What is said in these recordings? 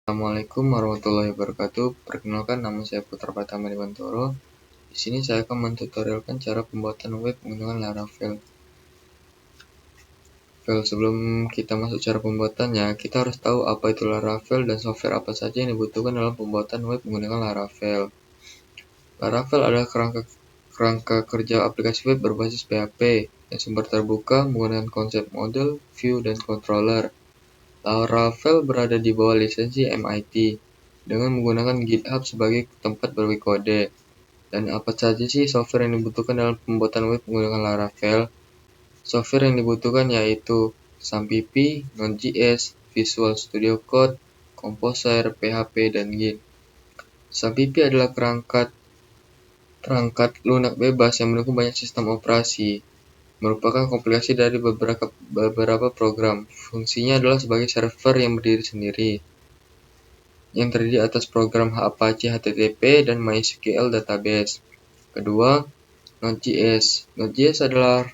Assalamualaikum warahmatullahi wabarakatuh. Perkenalkan, nama saya Putra Pratama Dewantoro. Di sini saya akan mentutorialkan cara pembuatan web menggunakan Laravel. Sebelum kita masuk cara pembuatannya, kita harus tahu apa itu Laravel dan software apa saja yang dibutuhkan dalam pembuatan web menggunakan Laravel. Laravel adalah kerangka kerja aplikasi web berbasis PHP yang sumber terbuka menggunakan konsep model, view, dan controller. Laravel berada di bawah lisensi MIT dengan menggunakan GitHub sebagai tempat berbagi kode. Dan apa saja sih software yang dibutuhkan dalam pembuatan web menggunakan Laravel? Software yang dibutuhkan yaitu SAMPP, Node.js, Visual Studio Code, Composer, PHP, dan Git. SAMPP adalah perangkat lunak bebas yang mendukung banyak sistem operasi. Merupakan kompilasi dari beberapa program. Fungsinya adalah sebagai server yang berdiri sendiri, yang terdiri atas program Apache HTTP dan MySQL database. Kedua, Node.js. Node.js adalah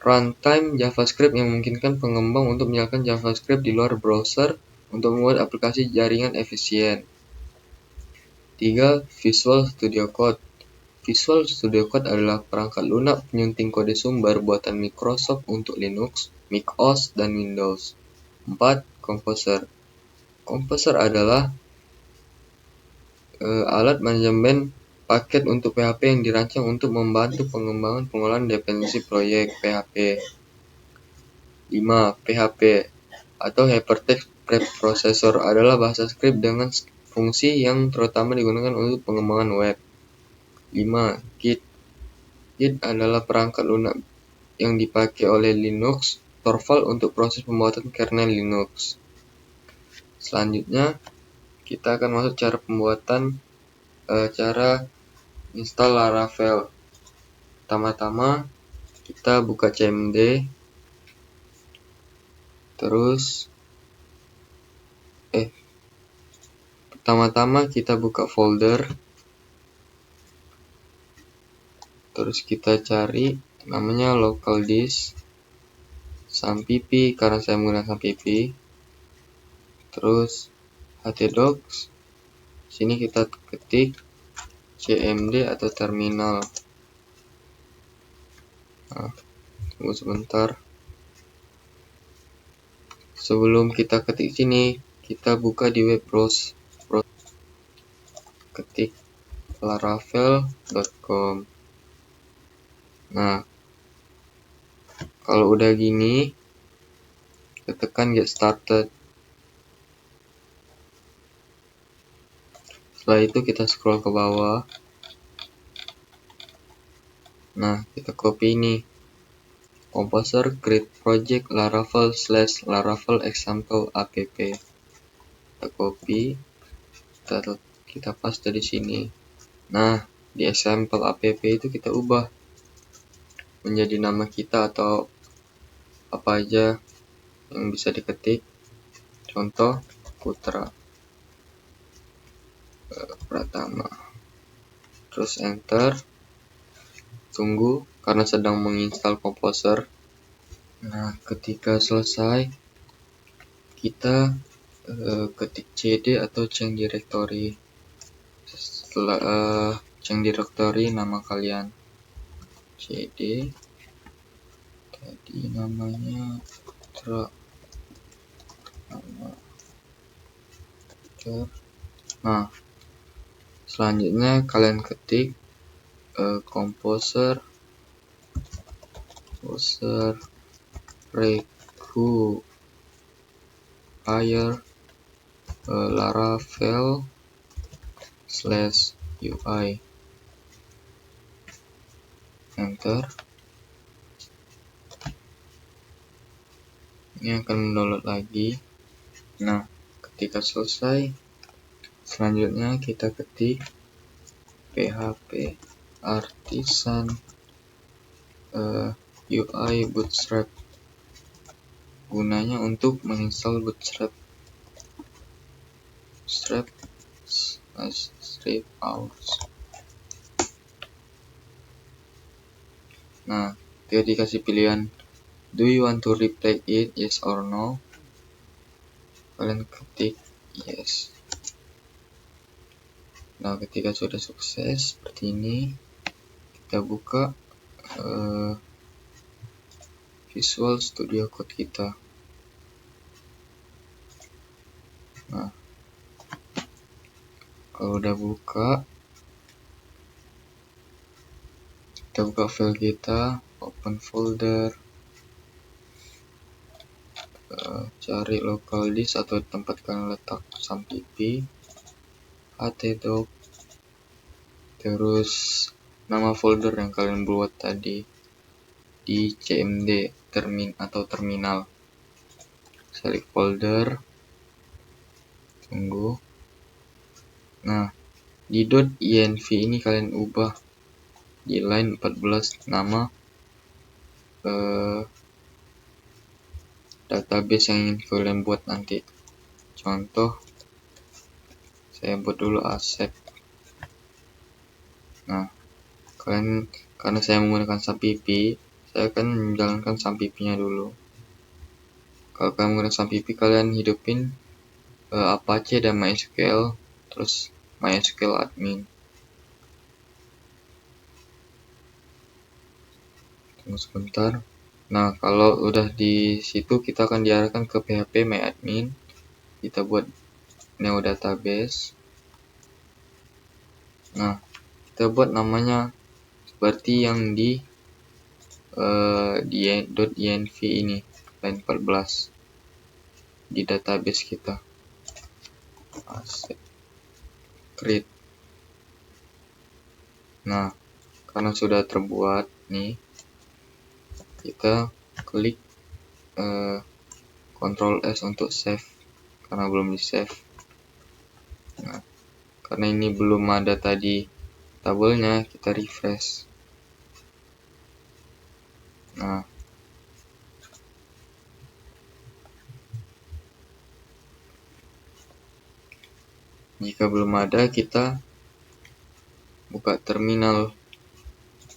runtime JavaScript yang memungkinkan pengembang untuk menyalakan JavaScript di luar browser untuk membuat aplikasi jaringan efisien. 3. Visual Studio Code. Visual Studio Code adalah perangkat lunak penyunting kode sumber buatan Microsoft untuk Linux, macOS, dan Windows. 4. Composer. Composer adalah alat manajemen paket untuk PHP yang dirancang untuk membantu pengembangan pengolahan dependensi proyek PHP. 5. PHP atau Hypertext Preprocessor adalah bahasa script dengan fungsi yang terutama digunakan untuk pengembangan web. 5. Git. Git adalah perangkat lunak yang dipakai oleh Linux Torvald untuk proses pembuatan kernel Linux. Selanjutnya, kita akan masuk cara pembuatan cara install Laravel. Pertama-tama kita buka cmd, pertama-tama kita buka folder, terus kita cari namanya local disk SAMPP karena saya menggunakan SAMPP, terus htdocs. Sini kita ketik cmd atau terminal. Tunggu sebentar. Sebelum kita ketik sini, kita buka di web browser, ketik laravel.com. Nah, kalau udah gini, kita tekan get started. Setelah itu kita scroll ke bawah. Nah, kita copy ini. Composer create project Laravel example app. Kita copy, kita paste di sini. Nah, di example app itu kita ubah menjadi nama kita atau apa aja yang bisa diketik. Contoh Putra Pratama. Terus enter. Tunggu karena sedang menginstal Composer. Nah, ketika selesai, kita ketik cd atau change directory. Setelah change directory nama kalian cd, tadi namanya Putra. Nah, selanjutnya kalian ketik Composer require Laravel/UI. Enter. Ini akan mendownload lagi. Nah, ketika selesai, selanjutnya kita ketik php artisan UI bootstrap. Gunanya untuk menginstal bootstrap out. Nah, dia dikasih pilihan, do you want to replace it, yes or no. Kalian ketik yes. Nah, ketika sudah sukses seperti ini, kita buka Visual Studio Code kita. Nah, kalau udah buka, kita buka file kita, open folder, cari local disk atau tempat kalian letak sampp, htdoc, terus nama folder yang kalian buat tadi di cmd terminal. Select folder, tunggu. Nah, di .env ini kalian ubah di line 14 nama database yang ingin kalian buat nanti. Contoh, saya buat dulu ASEP. Nah, karena saya menggunakan sampp, saya akan menjalankan sampp-nya dulu. Kalau kalian menggunakan sampp, kalian hidupin Apache dan MySQL, terus MySQL admin. Tunggu sebentar. Nah, kalau udah di situ, kita akan diarahkan ke PHP MyAdmin. Kita buat neo database. Nah, kita buat namanya seperti yang di .env ini, line 14 di database kita. Create. Nah, karena sudah terbuat nih, kita klik Ctrl S untuk save karena belum di save. Nah, karena ini belum ada tadi tabelnya, kita refresh. Nah, jika belum ada, kita buka terminal,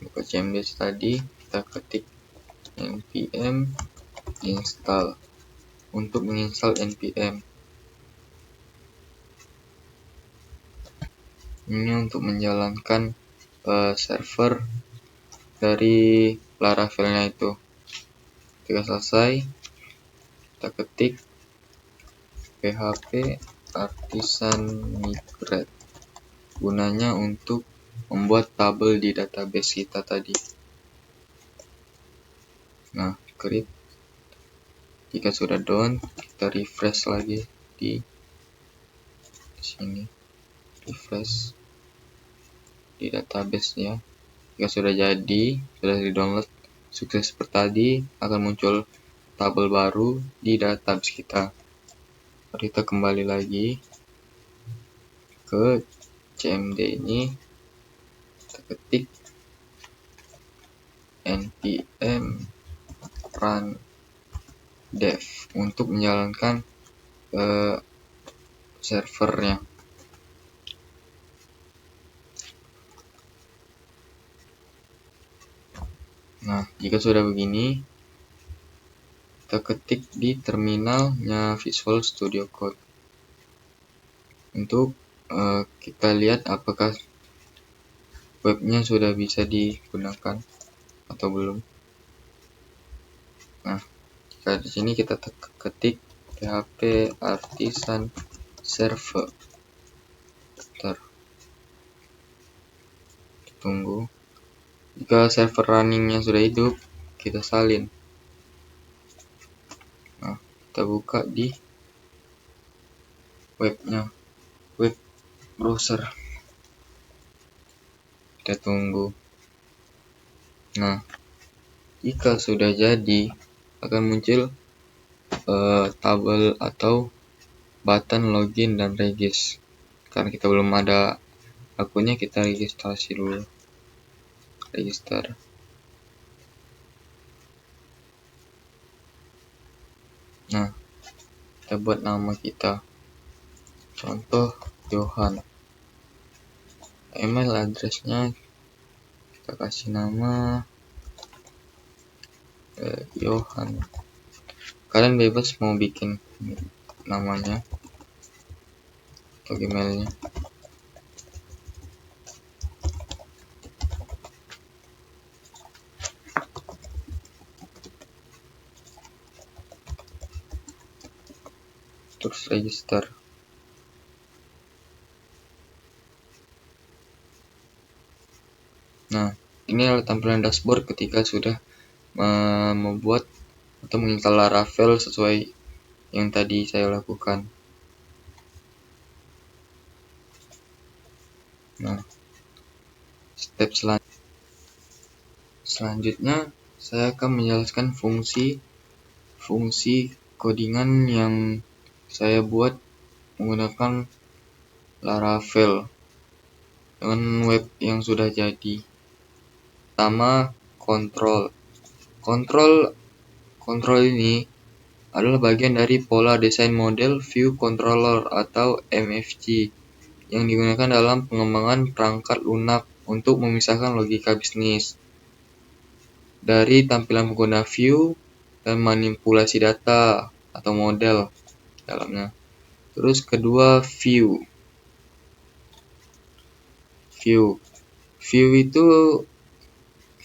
buka cmd tadi, kita ketik npm install untuk menginstal npm. Ini untuk menjalankan server dari Laravel-nya itu. Ketika selesai, kita ketik php artisan migrate, gunanya untuk membuat tabel di database kita tadi. Nah, create. Jika sudah done, kita refresh lagi di sini, refresh di database ya. Jika sudah jadi, sudah di download sukses seperti tadi, akan muncul tabel baru di database kita. Mari kita kembali lagi ke cmd ini, kita ketik npm run dev untuk menjalankan servernya. Nah, jika sudah begini, kita ketik di terminalnya Visual Studio Code untuk kita lihat apakah webnya sudah bisa digunakan atau belum. Nah, jika di sini kita ketik php artisan server. Tunggu. Jika server runningnya sudah hidup, kita salin. Nah, kita buka di webnya, web browser. Kita tunggu. Nah, jika sudah jadi, akan muncul tabel atau button login dan regis. Karena kita belum ada akunnya, kita registrasi dulu. Register. Nah, kita buat nama kita. Contoh Johan. Email addressnya kita kasih nama Johan. Kalian bebas mau bikin namanya atau emailnya. register. Nah, ini adalah tampilan dashboard ketika sudah membuat atau menginstal Laravel sesuai yang tadi saya lakukan. Nah, step selanjutnya saya akan menjelaskan fungsi codingan yang saya buat menggunakan Laravel dengan web yang sudah jadi. Pertama, kontrol ini adalah bagian dari pola desain model view controller atau MFC yang digunakan dalam pengembangan perangkat lunak untuk memisahkan logika bisnis dari tampilan pengguna view dan manipulasi data atau model dalamnya. Terus kedua, view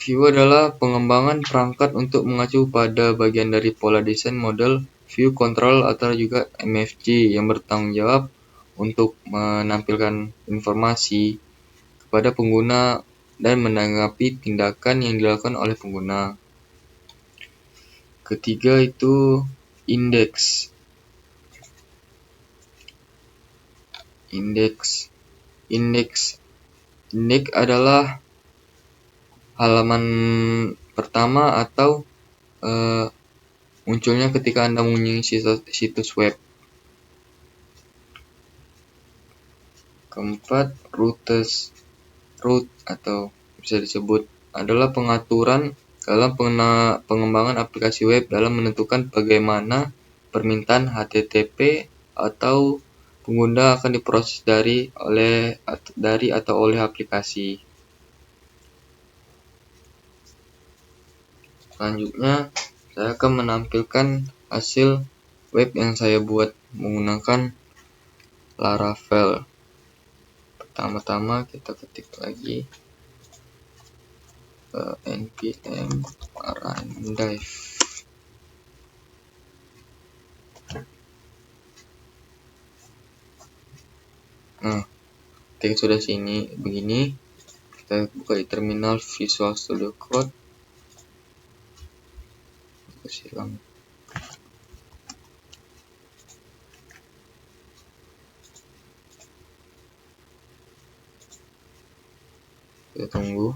adalah pengembangan perangkat untuk mengacu pada bagian dari pola desain model view control atau juga MFG yang bertanggung jawab untuk menampilkan informasi kepada pengguna dan menanggapi tindakan yang dilakukan oleh pengguna. Ketiga itu indeks. Indeks adalah halaman pertama atau munculnya ketika Anda mengunjungi situs web. Keempat, root atau bisa disebut adalah pengaturan dalam pengembangan aplikasi web dalam menentukan bagaimana permintaan HTTP atau pengguna akan diproses dari atau oleh aplikasi. Selanjutnya, saya akan menampilkan hasil web yang saya buat menggunakan Laravel. Pertama-tama kita ketik lagi npm rundive. Nah, ketika sudah begini, kita buka di terminal Visual Studio Code. Silang. Kita tunggu.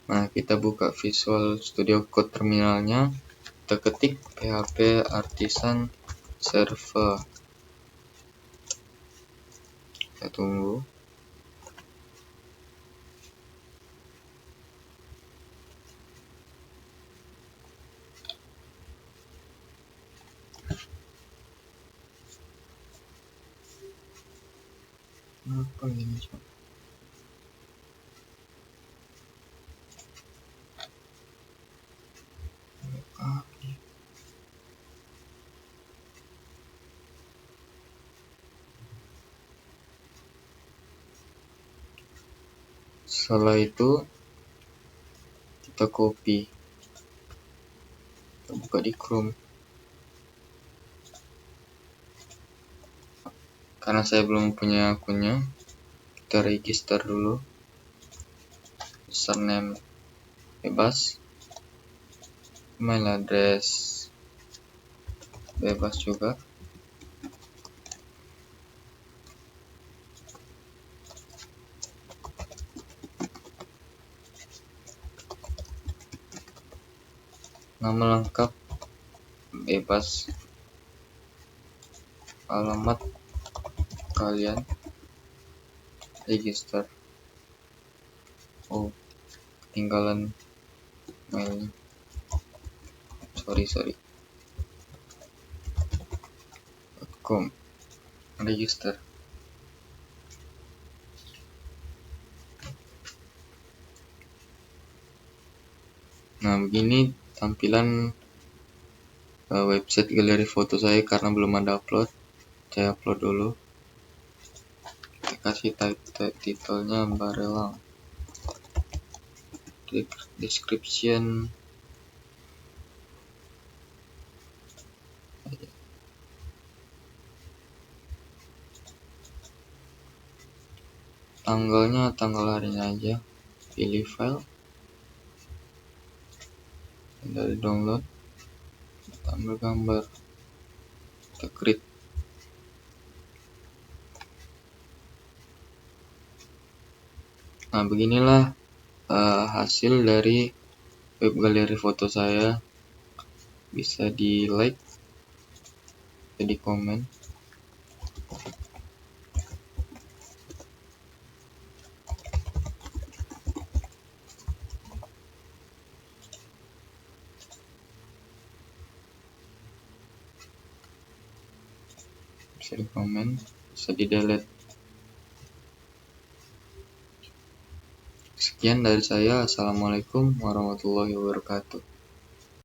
Nah, kita buka Visual Studio Code terminalnya. Kita ketik php artisan server. Kita tunggu. Apa ini? Setelah itu kita copy, kita buka di Chrome. Karena saya belum punya akunnya, kita register dulu. Username bebas, email address bebas juga. Nama lengkap bebas, alamat kalian, register. Tinggalan mailnya. Sorry. .com, register. Nah, begini tampilan website galeri foto saya karena belum ada upload. Saya upload dulu. Kita kasih titelnya Barelang. Description tanggalnya tanggal harinya aja, pilih file dari download, kita ambil gambar, kita create. Nah, beginilah hasil dari web galeri foto saya. Bisa di like, bisa di komen. Bisa di komen, bisa di delete. Sekian dari saya. Assalamualaikum warahmatullahi wabarakatuh.